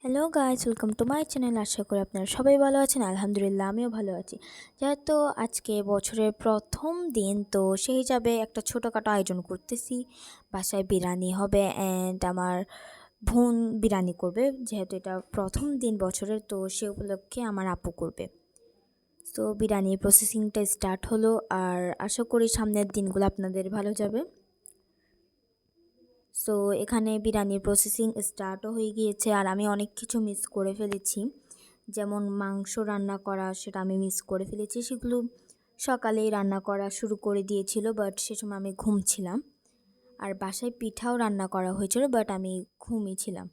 Hello guys, welcome to my channel. আশা করি আপনারা সবাই ভালো আছেন। আলহামদুলিল্লাহ, আমিও ভালো আছি। যেহেতু আজকে বছরের প্রথম দিন, তো সেই হিসাবে একটা ছোটোখাটো আয়োজন করতেছি। বাসায় বিরিয়ানি হবে অ্যান্ড আমার বোন বিরিয়ানি করবে। যেহেতু এটা প্রথম দিন বছরের, তো সে উপলক্ষে আমার আপু করবে। তো বিরিয়ানির প্রসেসিংটা স্টার্ট হলো, আর আশা করি সামনের দিনগুলো আপনাদের ভালো যাবে। সো এখানে বিরিয়ানির প্রসেসিং স্টার্টও হয়ে গিয়েছে, আর আমি অনেক কিছু মিস করে ফেলেছি। যেমন মাংস রান্না করা, সেটা আমি মিস করে ফেলেছি। সেগুলো সকালেই রান্না করা শুরু করে দিয়েছিল, বাট সে সময় আমি ঘুমছিলাম। আর বাসায় পিঠাও রান্না করা হয়েছিল, বাট আমি ঘুমিয়ে ছিলাম।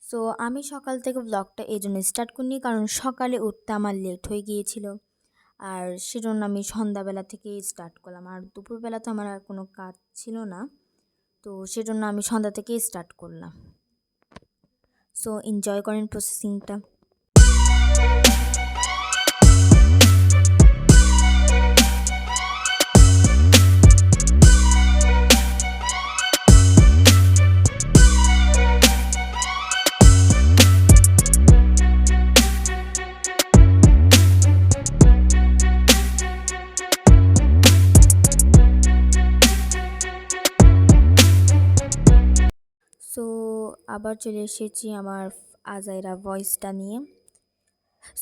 সো আমি সকাল থেকে ব্লগটা এই জন্য স্টার্ট করিনি, কারণ সকালে উঠতে আমার লেট হয়ে গিয়েছিল। আর সেজন্য আমি সন্ধ্যাবেলা থেকেই স্টার্ট করলাম, আর দুপুরবেলা তো আমার আর কোনো কাজ ছিল না। তো সেজন্য আমি সন্ধ্যা থেকেই স্টার্ট করলাম। সো এনজয় করেন প্রসেসিংটা। সো আবার চলে এসেছি আমার আজাইরা ভয়েসটা নিয়ে।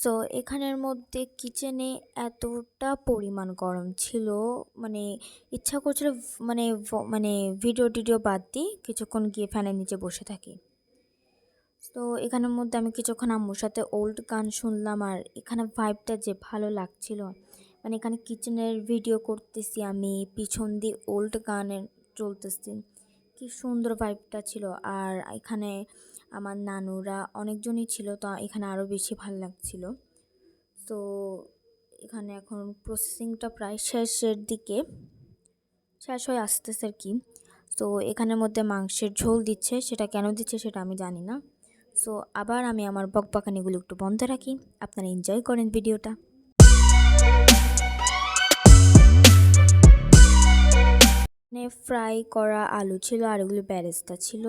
সো এখানের মধ্যে কিচেনে এতটা পরিমাণ গরম ছিল, মানে ইচ্ছা করছিল মানে ভিডিও টিডিও বাদ দিই, কিছুক্ষণ গিয়ে ফ্যানের নিচে বসে থাকি। তো এখানের মধ্যে আমি কিছুক্ষণ আম্মুর সাথে ওল্ড গান শুনলাম, আর এখানে ভাইবটা যে ভালো লাগছিল। মানে এখানে কিচেনের ভিডিও করতেছি আমি, পিছন দিয়ে ওল্ড গানের চলতেছি, কি সুন্দর ভাইবটা ছিল। আর এখানে আমার নানুরা অনেকজনই ছিল, তো এখানে আরও বেশি ভালো লাগছিল। তো এখানে এখন প্রসেসিংটা প্রায় শেষের দিকে, শেষ হয়ে আসতেছে আর কি। তো এখানের মধ্যে মাংসের ঝোল দিচ্ছে, সেটা কেন দিচ্ছে সেটা আমি জানি না। সো আবার আমি আমার বকবাকানিগুলো একটু বন্ধ রাখি, আপনারা এনজয় করেন ভিডিওটা। ফ্রাই করা আলু ছিল, আর এগুলো বেরেস্তা ছিল।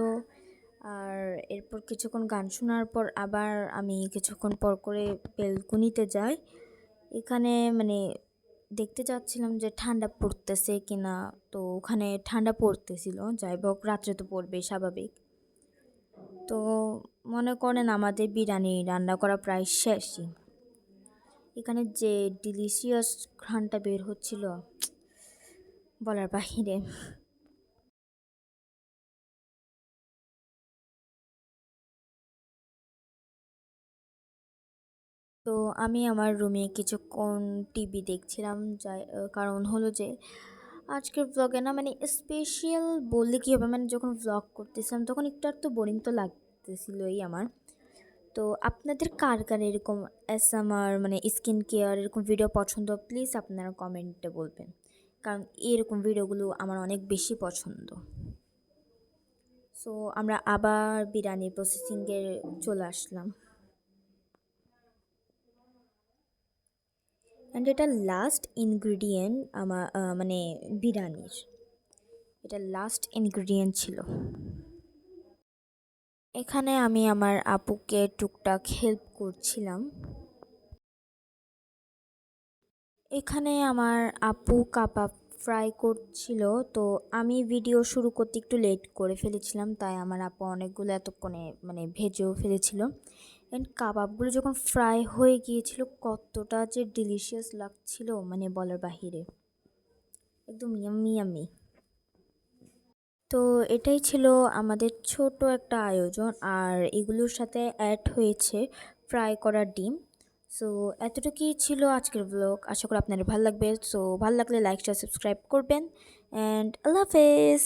আর এরপর কিছুক্ষণ গান শোনার পর আবার আমি কিছুক্ষণ পর করে বেলকুনিতে যাই। এখানে মানে দেখতে চাচ্ছিলাম যে ঠান্ডা পড়তেছে কিনা, তো ওখানে ঠান্ডা পড়তেছিল। যাই হোক, রাত্রে তো পড়বে স্বাভাবিক। তো মনে করেন আমাদের বিরিয়ানি রান্না করা প্রায় শেষই। এখানে যে ডিলিশিয়াস ঘ্রাণটা বের হচ্ছিল, বলার বাহিরে। তো আমি আমার রুমে কিছুক্ষণ টিভি দেখছিলাম, যাই কারণ হলো যে আজকের ব্লগে না মানে স্পেশাল বললে কী হবে, মানে যখন ব্লগ করতেছিলাম তখন একটু আর তো বোরিং তো লাগতেছিলই আমার। তো আপনাদের কার কার এরকম এসএমআর মানে স্কিন কেয়ার এরকম ভিডিও পছন্দ, প্লিজ আপনারা কমেন্টে বলবেন, কারণ এরকম ভিডিওগুলো আমার অনেক বেশি পছন্দ। সো আমরা আবার বিরিয়ানি প্রসেসিংয়ে চলে আসলাম, অ্যান্ড এটা লাস্ট ইনগ্রিডিয়েন্ট আমার মানে বিরিয়ানির, এটা লাস্ট ইনগ্রিডিয়েন্ট ছিল। এখানে আমি আমার আপুকে টুকটাক হেল্প করছিলাম। এখানে আমার আপু কাবাব ফ্রাই করছিল, তো আমি ভিডিও শুরু করতে একটু লেট করে ফেলেছিলাম, তাই আমার আপু অনেকগুলো এতক্ষণে মানে ভেজেও ফেলেছিল। অ্যান্ড কাবাবগুলো যখন ফ্রাই হয়ে গিয়েছিল কতটা যে ডিলিশিয়াস লাগছিল, মানে বলার বাহিরে, একদম ইয়াম্মি ইয়াম্মি। তো এটাই ছিল আমাদের ছোট একটা আয়োজন, আর এগুলোর সাথে অ্যাড হয়েছে ফ্রাই করা ডিম। সো এতটুকুই ছিল আজকের ব্লগ, আশা করি আপনাদের ভালো লাগবে। সো ভালো লাগলে লাইক শেয়ার সাবস্ক্রাইব করবেন, অ্যান্ড আল্লাহ হাফেজ।